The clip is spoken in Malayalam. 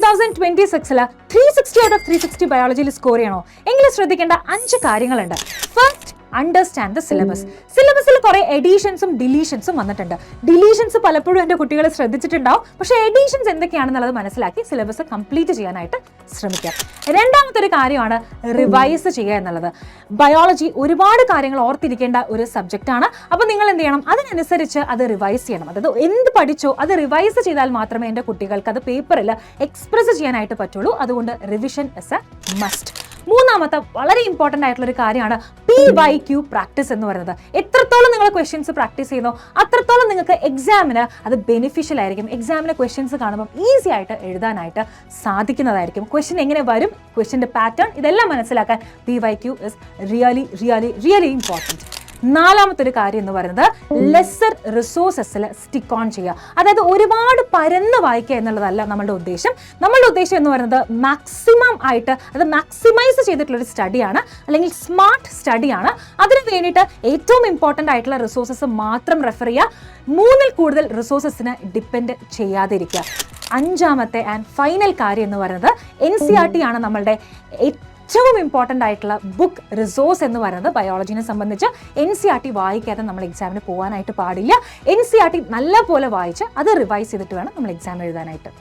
2026 360 ഔട്ട് ഓഫ് 360 ബയോളജിയിൽ സ്കോർ ചെയ്യണോ എങ്കിലും ശ്രദ്ധിക്കേണ്ട 5 കാര്യങ്ങളുണ്ട്. First, understand the syllabus. സിലബസിൽ കുറെ എഡീഷൻസും ഡിലീഷൻസും വന്നിട്ടുണ്ട്. ഡിലീഷൻസ് പലപ്പോഴും എൻ്റെ കുട്ടികൾ ശ്രദ്ധിച്ചിട്ടുണ്ടാവും. പക്ഷേ എഡീഷൻസ് എന്തൊക്കെയാണെന്നുള്ളത് മനസ്സിലാക്കി സിലബസ് കംപ്ലീറ്റ് ചെയ്യാനായിട്ട് ശ്രമിക്കാം. രണ്ടാമത്തെ ഒരു കാര്യമാണ് റിവൈസ് ചെയ്യുക എന്നുള്ളത്. ബയോളജി ഒരുപാട് കാര്യങ്ങൾ ഓർത്തിരിക്കേണ്ട ഒരു സബ്ജക്റ്റാണ്. അപ്പോൾ നിങ്ങൾ എന്ത് ചെയ്യണം, അതിനനുസരിച്ച് അത് റിവൈസ് ചെയ്യണം. അതായത് എന്ത് പഠിച്ചോ അത് റിവൈസ് ചെയ്താൽ മാത്രമേ എൻ്റെ കുട്ടികൾക്ക് അത് പേപ്പറിൽ എക്സ്പ്രസ് ചെയ്യാനായിട്ട് പറ്റുള്ളൂ. അതുകൊണ്ട് റിവിഷൻ ഇസ് എ മസ്റ്റ്. മൂന്നാമത്തെ വളരെ ഇമ്പോർട്ടൻ്റ് ആയിട്ടുള്ള ഒരു കാര്യമാണ് PYQ പ്രാക്ടീസ് എന്ന് പറയുന്നത്. എത്രത്തോളം നിങ്ങൾ ക്വസ്റ്റ്യൻസ് പ്രാക്ടീസ് ചെയ്യുന്നോ അത്രത്തോളം നിങ്ങൾക്ക് എക്സാമിന് അത് ബെനിഫിഷ്യൽ ആയിരിക്കും. എക്സാമിന് ക്വസ്റ്റ്യൻസ് കാണുമ്പോൾ ഈസി ആയിട്ട് എഴുതാനായിട്ട് സാധിക്കുന്നതായിരിക്കും. ക്വസ്റ്റ്യൻ എങ്ങനെ വരും, ക്വസ്റ്റ്യൻ്റെ പാറ്റേൺ, ഇതെല്ലാം മനസ്സിലാക്കാൻ PYQ ഇസ് റിയലി ഇമ്പോർട്ടൻറ്റ്. നാലാമത്തെ ഒരു കാര്യം എന്ന് പറയുന്നത് ലെസ്സർ റിസോഴ്സസിൽ സ്റ്റിക്ക് ഓൺ ചെയ്യുക. അതായത് ഒരുപാട് പരന്ന് വായിക്കുക എന്നുള്ളതല്ല നമ്മളുടെ ഉദ്ദേശം. നമ്മളുടെ ഉദ്ദേശം എന്ന് പറയുന്നത് മാക്സിമം ആയിട്ട് അത് മാക്സിമൈസ് ചെയ്തിട്ടുള്ളൊരു സ്റ്റഡിയാണ്, അല്ലെങ്കിൽ സ്മാർട്ട് സ്റ്റഡിയാണ്. അതിന് വേണ്ടിയിട്ട് ഏറ്റവും ഇമ്പോർട്ടൻ്റ് ആയിട്ടുള്ള റിസോഴ്സസ് മാത്രം റെഫർ ചെയ്യുക. 3-ൽ കൂടുതൽ റിസോഴ്സസിന് ഡിപ്പെൻഡ് ചെയ്യാതിരിക്കുക. അഞ്ചാമത്തെ ആൻഡ് ഫൈനൽ കാര്യം എന്ന് പറയുന്നത് NCERT ആണ് നമ്മളുടെ ഏറ്റവും ഇമ്പോർട്ടൻ്റ് ആയിട്ടുള്ള ബുക്ക് റിസോഴ്സ് എന്ന് പറയുന്നത്. ബയോളജിനെ സംബന്ധിച്ച് NCERT വായിക്കാതെ നമ്മൾ എക്സാമിന് പോകാനായിട്ട് പാടില്ല. NCERT നല്ലപോലെ വായിച്ച് അത് റിവൈസ് ചെയ്തിട്ട് വേണം നമ്മൾ എക്സാം എഴുതാനായിട്ട്.